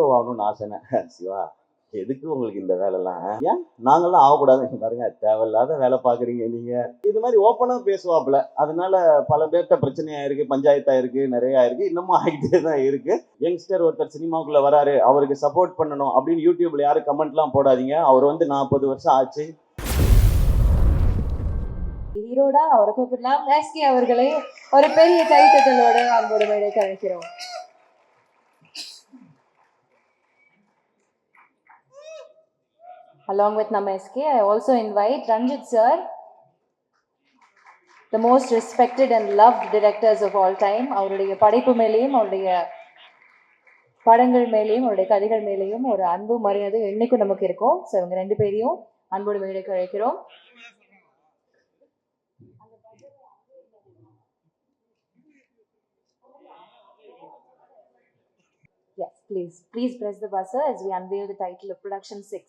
Hero ஆகணும்னு ஆசைன்னு. சிவா எதுக்கு உங்களுக்கு இந்த வேலைலாம்? ஏன் நாங்கெல்லாம் ஆகக்கூடாது பாருங்க, தேவையில்லாத வேலை பார்க்குறீங்க நீங்க. இது மாதிரி ஓப்பனா பேசுவாப்புல. அதனால பல பேர்கிட்ட பிரச்சனையா இருக்கு, பஞ்சாயத்தா இருக்கு, நிறைய இருக்கு, இன்னமும் ஆகிட்டே தான் இருக்கு. யங்ஸ்டர் ஒருத்தர் சினிமாவுக்குள்ள வராரு, அவருக்கு சப்போர்ட் பண்ணணும் அப்படின்னு யூடியூப்ல யாரும் கமெண்ட்லாம் போடாதீங்க. அவர் வந்து 40 வருஷம் ஆச்சு. ஹீரோடா அவரை கூப்பிடலாம். எஸ்கே அவர்களை ஒரு பெரிய கைத்தட்டலோட அன்போடு மேடை கழிக்கிறோம். Along with Nama SK, I also invite Ranjit sir, the most respected and loved directors of all time. அவருடைய படைப்பு மேலேயும் அவருடைய படங்கள் மேலேயும் அவருடைய கதைகள் மேலேயும் ஒரு அன்பு மரியாதை என்னைக்கும் நமக்கு இருக்கும். ஸோ இவங்க ரெண்டு பேரையும் அன்போடு மேடைக்கு அழைக்கிறோம். Yes, please press the buzzer as we unveil the title of Production 6.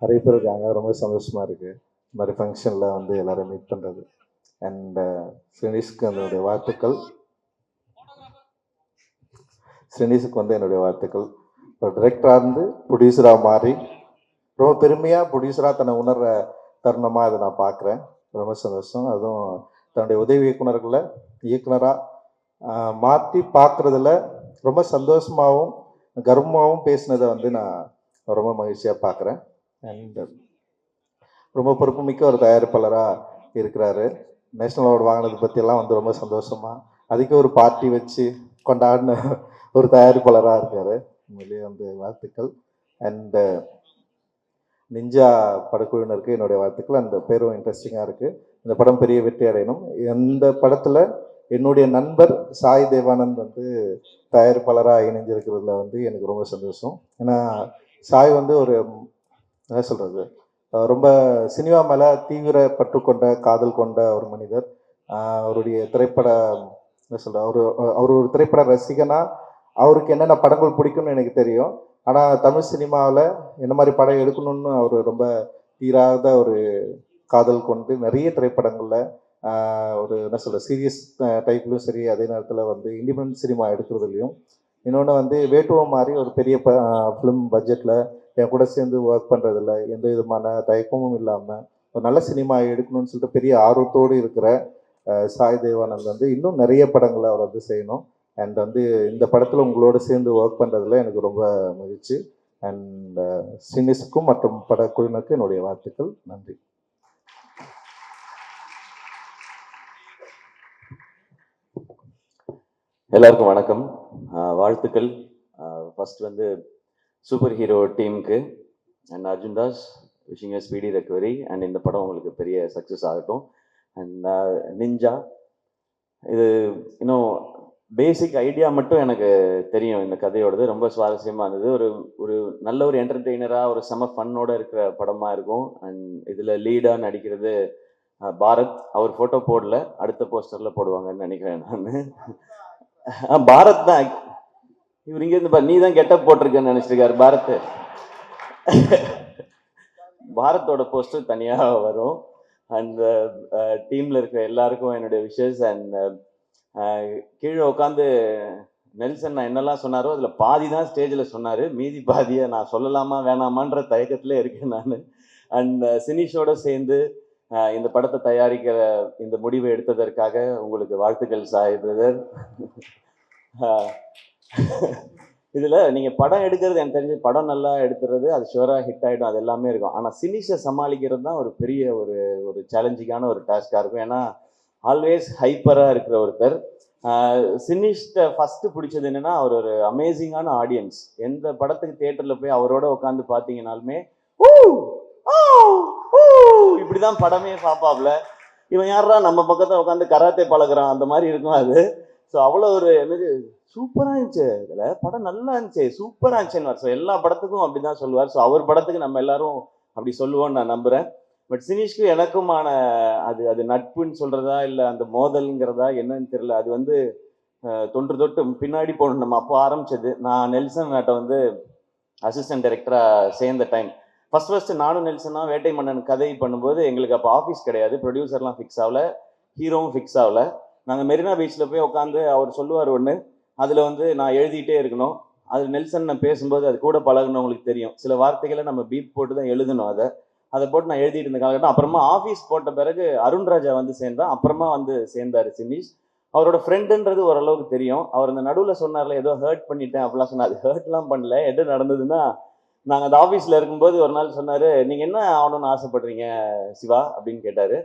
நிறைய பேர் இருக்காங்க, ரொம்ப சந்தோஷமாக இருக்குது இந்த மாதிரி ஃபங்க்ஷனில் வந்து எல்லோரும் மீட் பண்ணுறது. அண்ட் ஸ்ரீனிஷ்க்கு என்னுடைய வாழ்த்துக்கள். ஸ்ரீனிஷுக்கு வந்து என்னுடைய வாழ்த்துக்கள். ஒரு டிரெக்டராக இருந்து ப்ரொடியூசராக மாறி ரொம்ப பெருமையாக ப்ரொடியூசராக தன்னை உணர்கிற தருணமாக அதை நான் பார்க்குறேன். ரொம்ப சந்தோஷம். அதுவும் தன்னுடைய உதவி இயக்குனர்களை இயக்குனராக மாற்றி பார்க்குறதுல ரொம்ப சந்தோஷமாகவும் கர்வமாகவும் பேசினதை வந்து நான் ரொம்ப மகிழ்ச்சியாக பார்க்குறேன். அண்ட் ரொம்ப பொறுப்புமிக்க ஒரு தயாரிப்பாளராக இருக்கிறாரு. நேஷ்னல் அவார்டு வாங்கினது பற்றியெல்லாம் வந்து ரொம்ப சந்தோஷமாக அதுக்கு ஒரு பார்ட்டி வச்சு கொண்டாடின ஒரு தயாரிப்பாளராக இருக்கார். உண்மையிலேயே வந்து வாழ்த்துக்கள். அண்டு நிஞ்சா படக்குழுவினருக்கு என்னுடைய வாழ்த்துக்கள். அந்த பேரும் இன்ட்ரெஸ்டிங்காக இருக்குது. இந்த படம் பெரிய வெற்றி அடையணும். இந்த படத்தில் என்னுடைய நண்பர் சாய் தேவானந்த் வந்து தயாரிப்பாளராக இணைஞ்சிருக்கிறதுல வந்து எனக்கு ரொம்ப சந்தோஷம். ஏன்னா சாய் வந்து ஒரு என்ன சொல்கிறது, ரொம்ப சினிமா மேலே தீவிர பற்று கொண்ட காதல் கொண்ட ஒரு மனிதர். அவருடைய திரைப்பட என்ன சொல்கிற அவர் ஒரு திரைப்பட ரசிகனாக அவருக்கு என்னென்ன படங்கள் பிடிக்கும்னு எனக்கு தெரியும். ஆனால் தமிழ் சினிமாவில் என்ன மாதிரி படம் எடுக்கணும்னு அவர் ரொம்ப தீராத ஒரு காதல் கொண்டு நிறைய திரைப்படங்களில் ஒரு என்ன சொல்கிற சீரியஸ் டைப்லையும் சரி, அதே நேரத்தில் வந்து இண்டிபெண்டன்ட் சினிமா எடுக்கிறதுலையும். இன்னொன்று வந்து வேட்டுவம் மாதிரி ஒரு பெரிய ஃபிலிம் பட்ஜெட்டில் என் கூட சேர்ந்து ஒர்க் பண்ணுறதில்ல எந்த விதமான தயக்கமும் இல்லாமல் ஒரு நல்ல சினிமா எடுக்கணும்னு சொல்லிட்டு பெரிய ஆர்வத்தோடு இருக்கிற சாய் தேவானந்த் வந்து இன்னும் நிறைய படங்களை அவர் வந்து செய்யணும். அண்ட் வந்து இந்த படத்தில் உங்களோட சேர்ந்து ஒர்க் பண்ணுறதுல எனக்கு ரொம்ப மகிழ்ச்சி. அண்ட் ஸ்ரீனிஷ்க்கும் மற்றும் படக்குழுவினருக்கு என்னுடைய வாழ்த்துக்கள். நன்றி. எல்லாருக்கும் வணக்கம், வாழ்த்துக்கள். ஃபர்ஸ்ட் வந்து சூப்பர் ஹீரோ டீமுக்கு and Arjun Das wishing a speedy recovery. And இந்த படம் உங்களுக்கு பெரிய சக்ஸஸ் ஆகட்டும். அண்ட் நிஞ்சா, இது இன்னும் பேசிக் ஐடியா மட்டும் எனக்கு தெரியும். இந்த கதையோடது ரொம்ப சுவாரஸ்யமாக இருந்தது. ஒரு நல்ல ஒரு என்டர்டெய்னராக ஒரு செம ஃபன்னோட இருக்கிற படமாக இருக்கும். அண்ட் இதில் லீடாக நடிக்கிறது பாரத். அவர் ஃபோட்டோ போடல, அடுத்த போஸ்டரில் போடுவாங்கன்னு நினைக்கிறேன் நான். பாரத் தான் இவர் இங்கேருந்து நீ தான் கெட்டப் போட்டிருக்கேன்னு நினச்சிருக்காரு பாரத். பாரத்தோட போஸ்டர் தனியாக வரும். அந்த டீமில் இருக்கிற எல்லாருக்கும் என்னுடைய விஷஸ். அண்ட் கீழே உட்காந்து நெல்சன் நான் என்னெல்லாம் சொன்னாரோ அதில் பாதி தான் ஸ்டேஜில் சொன்னார், மீதி பாதியை நான் சொல்லலாமா வேணாமான்ற தயக்கத்தில் இருக்கேன் நான். அண்ட் சினிஷோட சேர்ந்து இந்த படத்தை தயாரிக்கிற இந்த முடிவை எடுத்ததற்காக உங்களுக்கு வாழ்த்துக்கள் சாய் பிரதர். இதில் நீங்கள் படம் எடுக்கிறது எனக்கு தெரிஞ்சு படம் நல்லா எடுத்துறது அது ஷுவராக ஹிட் ஆகிடும், அது எல்லாமே இருக்கும். ஆனால் சினிஷை சமாளிக்கிறது தான் ஒரு பெரிய ஒரு சேலஞ்சிங்கான ஒரு டாஸ்காக இருக்கும். ஏன்னா ஆல்வேஸ் ஹைப்பராக இருக்கிற ஒருத்தர். சினிஷ்ட ஃபஸ்ட்டு பிடிச்சது என்னென்னா அவர் ஒரு அமேசிங்கான ஆடியன்ஸ். எந்த படத்துக்கு தியேட்டரில் போய் அவரோட உட்காந்து பார்த்தீங்கன்னாலுமே இப்படி தான் படமே பார்ப்பாப்ல. இவன் யாரா நம்ம பக்கத்தில் உட்காந்து கராத்தே பழகிறான் அந்த மாதிரி இருக்கும் அது. ஸோ அவ்வளோ ஒரு என்னது சூப்பராக இருந்துச்சு, இதில் படம் நல்லா இருந்துச்சு, சூப்பராக இருந்துச்சுன்னு. ஸோ எல்லா படத்துக்கும் அப்படி தான் சொல்லுவார். ஸோ அவர் படத்துக்கு நம்ம எல்லாரும் அப்படி சொல்லுவோன்னு நான் நம்புகிறேன். பட் சினிஷ்க்கு எனக்குமான அது நட்புன்னு சொல்கிறதா இல்லை அந்த மோதல்ங்கிறதா என்னன்னு தெரியல. அது வந்து தொன்று தொட்டு பின்னாடி போகணும். நம்ம அப்போ ஆரம்பிச்சது. நான் நெல்சன் நாட்டை வந்து அசிஸ்டன்ட் டைரக்டராக சேர்ந்த டைம் ஃபர்ஸ்ட் நானும் நெல்சனா வேட்டை மன்னன் கதை பண்ணும்போது எங்களுக்கு அப்போ ஆஃபீஸ் கிடையாது, ப்ரொடியூசர்லாம் ஃபிக்ஸ் ஆகல, ஹீரோவும் ஃபிக்ஸ் ஆகல. நாங்கள் மெரினா பீச்சில் போய் உட்காந்து அவர் சொல்லுவார் ஒன்று, அதில் வந்து நான் எழுதிட்டே இருக்கணும். அது நெல்சன் நான் பேசும்போது அது கூட பழகுனவங்களுக்கு தெரியும், சில வார்த்தைகளை நம்ம பீப் போட்டு தான் எழுதணும். அதை போட்டு நான் எழுதிட்டு இருந்த காலகட்டம். அப்புறமா ஆஃபீஸ் போட்ட பிறகு அருண்ராஜா வந்து சேர்ந்தான், அப்புறமா வந்து சேர்ந்தார் சினிஷ். அவரோட ஃப்ரெண்டுன்றது ஓரளவுக்கு தெரியும். அவர் அந்த நடுவில் சொன்னார்ல ஏதோ ஹர்ட் பண்ணிட்டேன் அப்படிலாம் சொன்னார். அது ஹர்ட்லாம் பண்ணல. என்ன நடந்ததுன்னா, நாங்கள் அந்த ஆஃபீஸில் இருக்கும்போது ஒரு நாள் சொன்னார், நீங்கள் என்ன ஆகணும்னு ஆசைப்படுறீங்க சிவா அப்படின்னு கேட்டார்.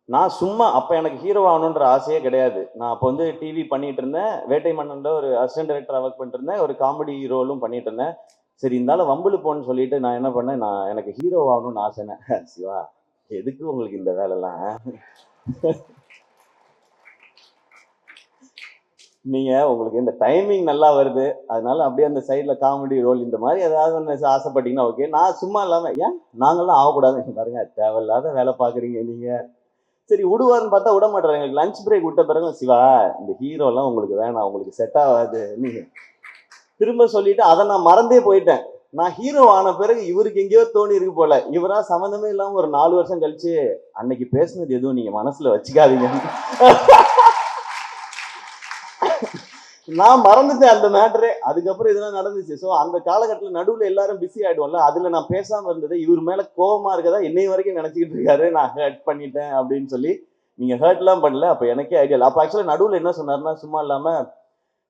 நான் சும்மா அப்போ எனக்கு ஹீரோ ஆகணுன்ற ஆசையே கிடையாது. நான் அப்போ வந்து டிவி பண்ணிட்டு இருந்தேன், வேட்டை மன்னனில் ஒரு அசிஸ்டன்ட் டைரக்டராக ஒர்க் பண்ணிட்டு இருந்தேன், ஒரு காமெடி ரோலும் பண்ணிட்டு இருந்தேன். சரி இருந்தாலும் வம்புல போன்னு சொல்லிட்டு நான் என்ன பண்ணேன், நான் எனக்கு ஹீரோ ஆகணும்னு ஆசைனேன். சிவா எதுக்கு உங்களுக்கு இந்த வேலைலாம், நீங்க உங்களுக்கு இந்த டைமிங் நல்லா வருது அதனால அப்படியே அந்த சைட்ல காமெடி ரோல் இந்த மாதிரி ஏதாவது ஒன்று ஆசைப்பட்டீங்கன்னா ஓகே. நான் சும்மா இல்லாம ஏன் நாங்கெல்லாம் ஆகக்கூடாது பாருங்க, தேவையில்லாத வேலை பாக்குறீங்க நீங்க. சரி விடுவாருன்னு பார்த்தா விட மாட்டாரு. எங்களுக்கு லஞ்ச் பிரேக் விட்ட பிறகு சிவா இந்த ஹீரோ எல்லாம் உங்களுக்கு வேணாம், உங்களுக்கு செட் ஆகாது நீங்க திரும்ப சொல்லிட்டு அதை நான் மறந்தே போயிட்டேன். நான் ஹீரோ ஆன பிறகு இவருக்கு எங்கேயோ தோணி இருக்கு போல, இவரா சம்மந்தமே இல்லாம ஒரு 4 வருஷம் கழிச்சு அன்னைக்கு பேசுனது எதுவும் நீங்க மனசுல வச்சுக்காதீங்க, நான் மறந்துட்டேன் அந்த மேட்டரே. அதுக்கப்புறம் இதெல்லாம் நடந்துச்சு. ஸோ அந்த காலகட்டத்தில் நடுவில் எல்லாரும் பிஸி ஆயிடுவோம்ல, அதுல நான் பேசாம இருந்தது இவர் மேல கோபமா இருக்கதா என்னை வரைக்கும் நினைச்சிக்கிட்டு இருக்காரு, நான் ஹர்ட் பண்ணிட்டேன் அப்படின்னு சொல்லி. நீங்க ஹர்ட்லாம் பண்ணல, அப்ப எனக்கே ஐடியா இல்லை. அப்ப ஆக்சுவலா நடுவில் என்ன சொன்னாருன்னா, சும்மா இல்லாம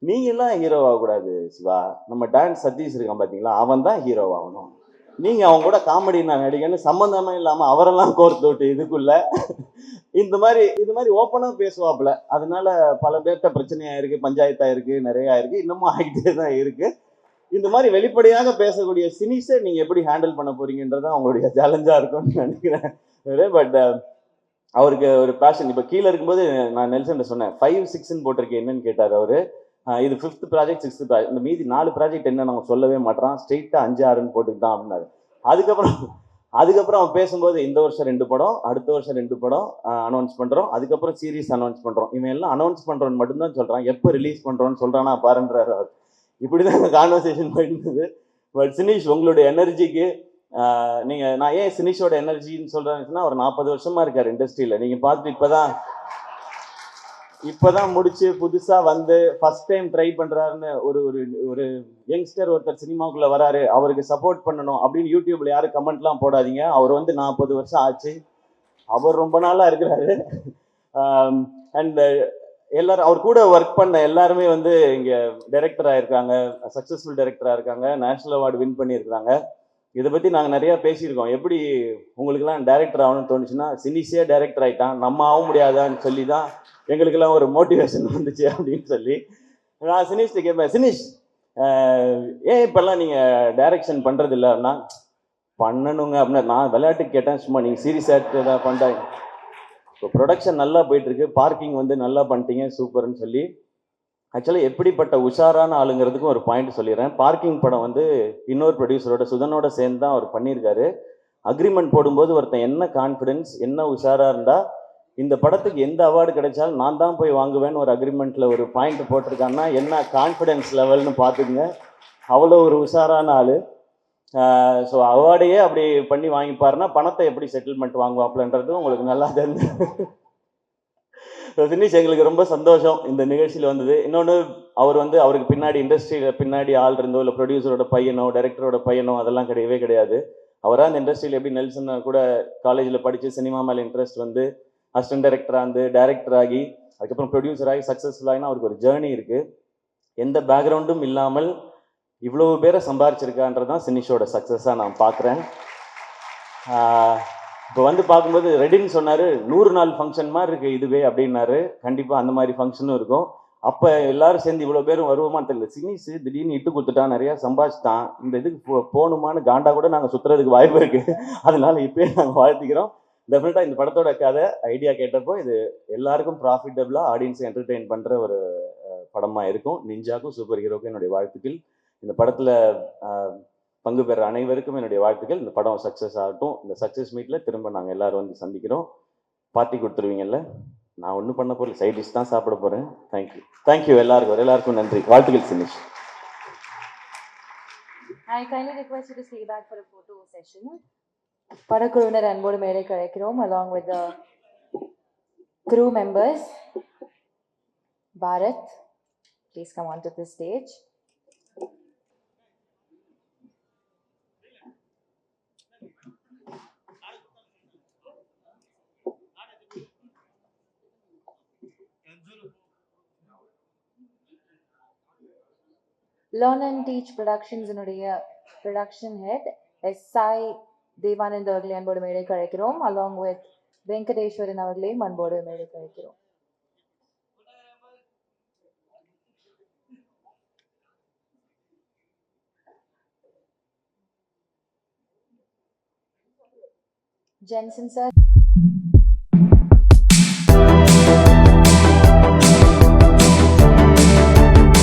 நீங்க எல்லாம் ஹீரோ ஆகக்கூடாது சிவா, நம்ம டான்ஸ் சதீஷ் இருக்கான் பாத்தீங்களா, அவன் தான் ஹீரோ ஆகணும், நீங்க அவங்க கூட காமெடி நான் நடிகன்னு சம்பந்தமே இல்லாம அவரெல்லாம் கோர்த்து விட்டு இதுக்குள்ள இந்த மாதிரி ஓப்பனா பேசுவாப்புல. அதனால பல பேர்கிட்ட பிரச்சனையா இருக்கு, பஞ்சாயத்தா இருக்கு, நிறைய இருக்கு, இன்னமும் ஆகிட்டே தான் இருக்கு. இந்த மாதிரி வெளிப்படையாக பேசக்கூடிய சினிஸை நீங்க எப்படி ஹேண்டில் பண்ண போறீங்கன்றது அவங்களுடைய சேலஞ்சா இருக்கும்னு நினைக்கிறேன். பட் அவருக்கு ஒரு பேஷன். இப்ப கீழே இருக்கும்போது நான் நெல்சன் சொன்னேன் 5-6 போட்டிருக்கேன் என்னன்னு கேட்டார் அவரு. இது 5th ப்ராஜெக்ட் 6th ப்ராஜெக்ட், இந்த மீதி 4 ப்ராஜெக்ட் என்ன நம்ம சொல்லவே மாட்டான், ஸ்ட்ரெயிட்டா 5-6 போட்டுக்கிட்டான் அப்படின்னாரு. அதுக்கப்புறம் அவன் பேசும்போது இந்த வருஷம் 2 படம், அடுத்த வருஷம் 2 படம் அனௌன்ஸ் பண்றோம், அதுக்கப்புறம் சீரீஸ் அனௌன்ஸ் பண்றோம். இவன் எல்லாம் அனௌன்ஸ் பண்றோன்னு மட்டும்தான் சொல்றான், எப்போ ரிலீஸ் பண்றோன்னு சொல்றானா பாருன்றாரு அவர். இப்படிதான் கான்வர்சேஷன் போயிருந்தது. பட் சினிஷ் உங்களுடைய எனர்ஜிக்கு நீங்க, நான் ஏன் சினிஷோட எனர்ஜின்னு சொல்றேன்னா, ஒரு 40 வருஷமா இருக்காரு இண்டஸ்ட்ரியில. நீங்க பார்த்து இப்பதான் முடிச்சு புதுசா வந்து ஃபர்ஸ்ட் டைம் ட்ரை பண்றாருன்னு ஒரு ஒரு யங்ஸ்டர் ஒருத்தர் சினிமாக்குள்ள வராரு, அவருக்கு சப்போர்ட் பண்ணணும் அப்படின்னு யூடியூப்ல யாரும் கமெண்ட்லாம் போடாதீங்க. அவர் வந்து 40 வருஷம் ஆச்சு, அவர் ரொம்ப நாளா இருக்கிறாரு. அண்ட் எல்லாரும் அவர் கூட ஒர்க் பண்ண எல்லாருமே வந்து இங்க டைரக்டரா இருக்காங்க, சக்சஸ்ஃபுல் டைரக்டரா இருக்காங்க, நேஷனல் அவார்டு வின் பண்ணியிருக்காங்க. இதை பத்தி நாங்க நிறைய பேசியிருக்கோம். எப்படி உங்களுக்குலாம் டைரக்டர் ஆகணும்னு தோணுச்சுன்னா, சினிஷே டைரக்டர் ஆயிட்டான், நம்ம ஆக முடியாதான்னு சொல்லி தான் எங்களுக்கெல்லாம் ஒரு மோட்டிவேஷன் வந்துச்சு அப்படின்னு சொல்லி. நான் சினிஷ்ட கேட்பேன், சினிஷ் ஏன் இப்பெல்லாம் நீங்க டைரக்ஷன் பண்றது இல்லை அப்படின்னா, பண்ணணுங்க அப்படின்னா. நான் விளையாட்டுக்கு கேட்டேன், சும்மா நீங்க சீரியஸ் ஆக்ட் ஏதாவது பண்றாங்க, இப்போ ப்ரொடக்ஷன் நல்லா போயிட்டு இருக்கு, பார்க்கிங் வந்து நல்லா பண்ணிட்டீங்க சூப்பர்னு சொல்லி. ஆக்சுவலாக எப்படிப்பட்ட உஷாரான ஆளுங்கிறதுக்கும் ஒரு பாயிண்ட் சொல்லிடுறேன். பார்க்கிங் படம் வந்து இன்னொரு ப்ரொடியூசரோட சுதனோட சேர்ந்து தான் அவர் பண்ணியிருக்காரு. அக்ரிமெண்ட் போடும்போது ஒருத்தன் என்ன கான்ஃபிடென்ஸ், என்ன உஷாராக இருந்தால் இந்த படத்துக்கு எந்த அவார்டு கிடைச்சாலும் நான் தான் போய் வாங்குவேன்னு ஒரு அக்ரிமெண்ட்டில் ஒரு பாயிண்ட் போட்டிருக்காங்கன்னா என்ன கான்ஃபிடென்ஸ் லெவல்னு பார்த்துக்குங்க. அவ்வளோ ஒரு உஷாரான ஆள். ஸோ அவார்டையே அப்படி பண்ணி வாங்கிப்பாருன்னா பணத்தை எப்படி செட்டில்மெண்ட் வாங்குவாப்லன்றது உங்களுக்கு நல்லா தெரிஞ்சு. சினிஷ் எங்களுக்கு ரொம்ப சந்தோஷம் இந்த நிகழ்ச்சியில் வந்தது. இன்னொன்று, அவர் வந்து அவருக்கு பின்னாடி இண்டஸ்ட்ரியில் பின்னாடி ஆள் இருந்தோ இல்லை ப்ரொடியூசரோட பையனோ டைரக்டரோட பையனோ அதெல்லாம் கிடையவே கிடையாது. அவராக அந்த இண்டஸ்ட்ரியில் எப்படி நெல்சன் கூட காலேஜில் படித்து சினிமா மேலே இன்ட்ரெஸ்ட் வந்து அசிஸ்டன்ட் டைரக்டராக இருந்து டைரக்டர் ஆகி அதுக்கப்புறம் ப்ரொடியூசர் ஆகி சக்ஸஸ்ஃபுல் ஆகினா அவருக்கு ஒரு ஜேர்னி இருக்குது. எந்த பேக்ரவுண்டும் இல்லாமல் இவ்வளவு பேரை சம்பாரிச்சிருக்கான்றது தான் சினிஷோட சக்ஸஸாக நான் பார்க்குறேன். இப்போ வந்து பார்க்கும்போது ரெடின்னு சொன்னார், 100 நாள் ஃபங்க்ஷன் மாதிரி இருக்குது இதுவே அப்படின்னாரு. கண்டிப்பாக அந்த மாதிரி ஃபங்க்ஷனும் இருக்கும். அப்போ எல்லாரும் சேர்ந்து இவ்வளோ பேரும் வருவோமான்னு தெரியல. சினிஸ் திடீர்னு இட்டு கொடுத்துட்டான், நிறையா சம்பாதிச்சிட்டான், இந்த இதுக்கு போகணுமான்னு காண்டா கூட நாங்கள் சுற்றுறதுக்கு வாய்ப்பு இருக்குது. அதனால இப்போயே நாங்கள் வாழ்த்திக்கிறோம். டெஃபினட்டாக இந்த படத்தோட கதை ஐடியா கேட்டப்போ இது எல்லாருக்கும் ப்ராஃபிட்டபிளாக ஆடியன்ஸை என்டர்டெயின் பண்ணுற ஒரு படமாக இருக்கும். நிஞ்சாக்கும் சூப்பர் ஹீரோக்கும் என்னுடைய வாழ்த்துக்கள். இந்த படத்தில் பங்கு பெற அனைவருக்கும் என்னுடைய வாழ்த்துக்கள். இந்த படம் சக்ஸஸ் ஆகட்டும். இந்த சக்ஸஸ் மீட்டில் திரும்ப நாங்கள் எல்லாரும் வந்து சந்திக்கிறோம். பார்ட்டி கொடுத்துருவீங்கல்ல? நான் ஒன்றும் பண்ண போகிறேன், சைட் டிஷ் தான் சாப்பிட போகிறேன். தேங்க்யூ எல்லாருக்கும் நன்றி. வாழ்த்துக்கள் Sinish. I kindly request you to stay back for a photo session. படக்குழுவினர் அன்போடு மேடைக்கு அழைக்கிறோம் along with the crew members. Bharat, please come onto the stage. Learn and Teach Productions இனுடைய production head S.I. Devanand அவர்களை அன்போடு மேடைக்கு அழைக்கிறோம் along with வெங்கடேஸ்வரன் அவர்களையும் அன்போடு மேடைக்கு அழைக்கிறோம். Jensen sir.